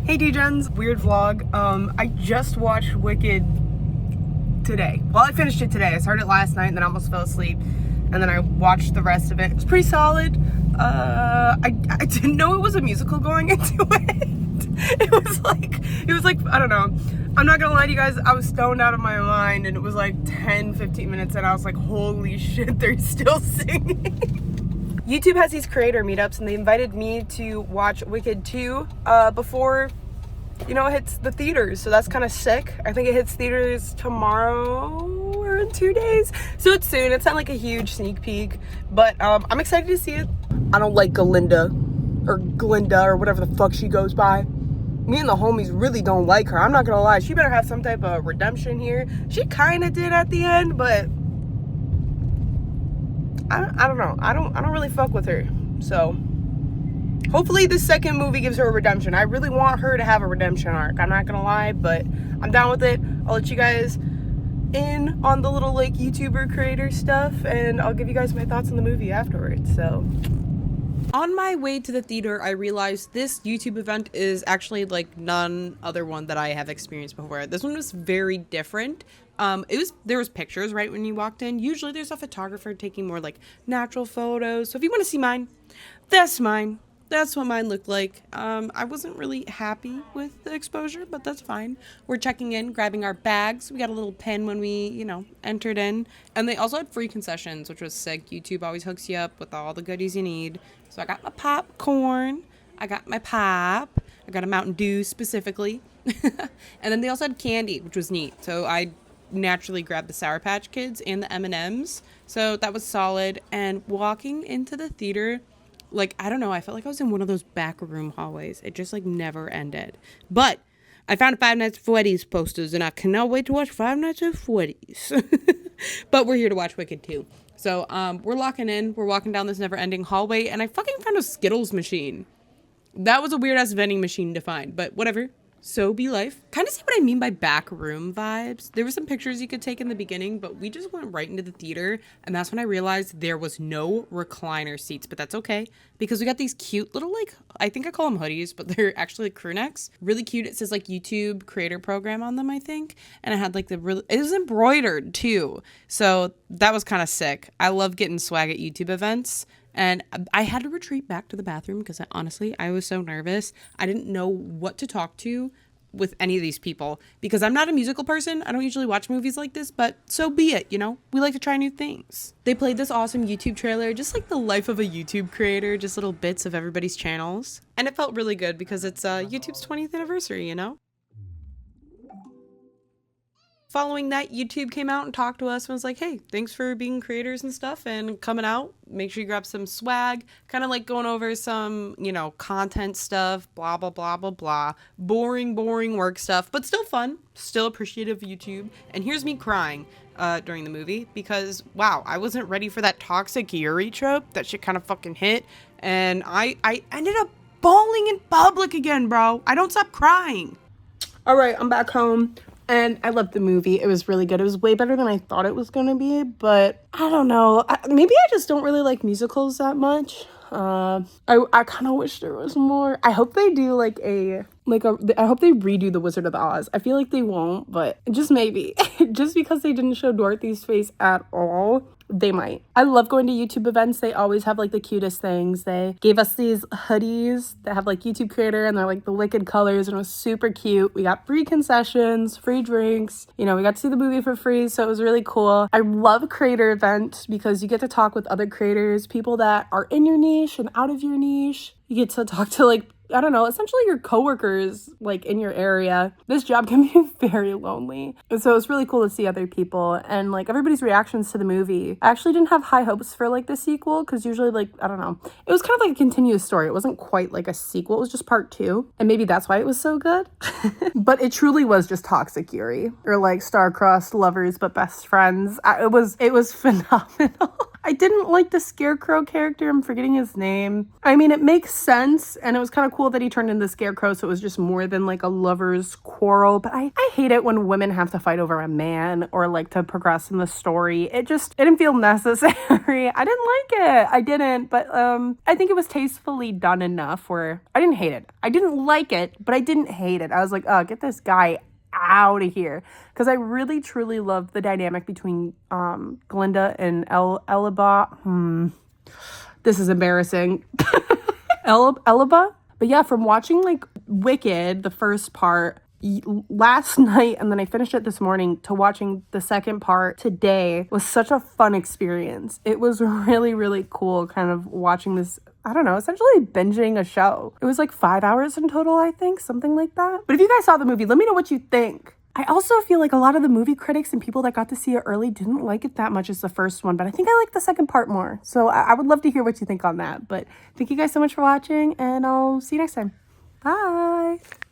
Hey DEGENS, weird vlog. I just watched Wicked today. Well, I finished it today. I started it last night and then I almost fell asleep. And then I watched the rest of it. It was pretty solid. I didn't know it was a musical going into it. It was like, I don't know. I'm not gonna lie to you guys, I was stoned out of my mind and it was like 10-15 minutes and I was like, holy shit, they're still singing. YouTube has these creator meetups and they invited me to watch Wicked 2 before, you know, it hits the theaters. So that's kind of sick. I think it hits theaters tomorrow or in 2 days. So it's soon. It's not like a huge sneak peek, but I'm excited to see it. I don't like Glinda or whatever the fuck she goes by. Me and the homies really don't like her. I'm not gonna lie. She better have some type of redemption here. She kind of did at the end, but I don't know. I don't really fuck with her. So hopefully the second movie gives her a redemption. I really want her to have a redemption arc. I'm not gonna lie, but I'm down with it. I'll let you guys in on the little like YouTuber creator stuff and I'll give you guys my thoughts on the movie afterwards. So on my way to the theater, I realized this YouTube event is actually like none other one that I have experienced before. This one was very different. There was pictures right when you walked in. Usually there's a photographer taking more like natural photos. So if you want to see mine, that's mine. That's what mine looked like. I wasn't really happy with the exposure, but that's fine. We're checking in, grabbing our bags. We got a little pin when we, you know, entered in. And they also had free concessions, which was sick. YouTube always hooks you up with all the goodies you need. So I got my popcorn. I got my pop. I got a Mountain Dew specifically. And then they also had candy, which was neat. So I naturally grabbed the Sour Patch Kids and the M&Ms. So that was solid. And walking into the theater, like, I don't know, I felt like I was in one of those back room hallways. It just, like, never ended. But I found a Five Nights at Freddy's posters, and I cannot wait to watch Five Nights at Freddy's. But we're here to watch Wicked too. So, we're locking in. We're walking down this never-ending hallway, and I fucking found a Skittles machine. That was a weird-ass vending machine to find, but whatever. So be life. Kind of see what I mean by back room vibes. There were some pictures you could take in the beginning, but we just went right into the theater. And that's when I realized there was no recliner seats, but that's okay. Because we got these cute little, like, I think I call them hoodies, but they're actually crew necks. Really cute. It says like YouTube creator program on them, I think. And it had like it was embroidered too. So that was kind of sick. I love getting swag at YouTube events. And I had to retreat back to the bathroom because I was so nervous. I didn't know what to talk to with any of these people because I'm not a musical person. I don't usually watch movies like this, but so be it, you know? We like to try new things. They played this awesome YouTube trailer, just like the life of a YouTube creator, just little bits of everybody's channels. And it felt really good because it's YouTube's 20th anniversary, you know? Following that, YouTube came out and talked to us and was like, hey, thanks for being creators and stuff and coming out. Make sure you grab some swag. Kind of like going over some, you know, content stuff, blah, blah, blah, blah, blah. Boring work stuff, but still fun. Still appreciative of YouTube. And here's me crying during the movie because, wow, I wasn't ready for that toxic Yuri trope. That shit kind of fucking hit. And I ended up bawling in public again, bro. I don't stop crying. All right, I'm back home. And I loved the movie. It was really good. It was way better than I thought it was going to be. But I don't know. Maybe I just don't really like musicals that much. I kind of wish there was more. I hope they do I hope they redo The Wizard of Oz. I feel like they won't, but just maybe. Just because they didn't show Dorothy's face at all, they might. I love going to YouTube events. They always have like the cutest things. They gave us these hoodies that have like YouTube creator and they're like the Wicked colors and it was super cute. We got free concessions, free drinks. You know, we got to see the movie for free, so it was really cool. I love creator events because you get to talk with other creators, people that are in your niche and out of your niche. You get to talk to like, I don't know, essentially your coworkers like in your area. This job can be very lonely. And so it's really cool to see other people and like everybody's reactions to the movie. I actually didn't have high hopes for like the sequel because usually like, I don't know, it was kind of like a continuous story. It wasn't quite like a sequel. It was just part 2. And maybe that's why it was so good. But it truly was just toxic Yuri or like star-crossed lovers but best friends. It was phenomenal. I didn't like the Scarecrow character. I'm forgetting his name. I mean, it makes sense, and it was kind of cool that he turned into Scarecrow, so it was just more than like a lover's quarrel. But I hate it when women have to fight over a man or like to progress in the story. It didn't feel necessary. I didn't like it. I didn't, but I think it was tastefully done enough where I didn't hate it. I didn't like it, but I didn't hate it. I was like, oh, get this guy out of here, because I really truly loved the dynamic between Glinda and Elaba. This is embarrassing. Elaba. But yeah, from watching like Wicked, the first part last night, and then I finished it this morning, to watching the second part today was such a fun experience. It was really, really cool kind of watching this, I don't know, essentially binging a show. It was like 5 hours in total, I think, something like that. But if you guys saw the movie, let me know what you think. I also feel like a lot of the movie critics and people that got to see it early didn't like it that much as the first one, but I think I like the second part more. So I would love to hear what you think on that. But thank you guys so much for watching, and I'll see you next time. Bye!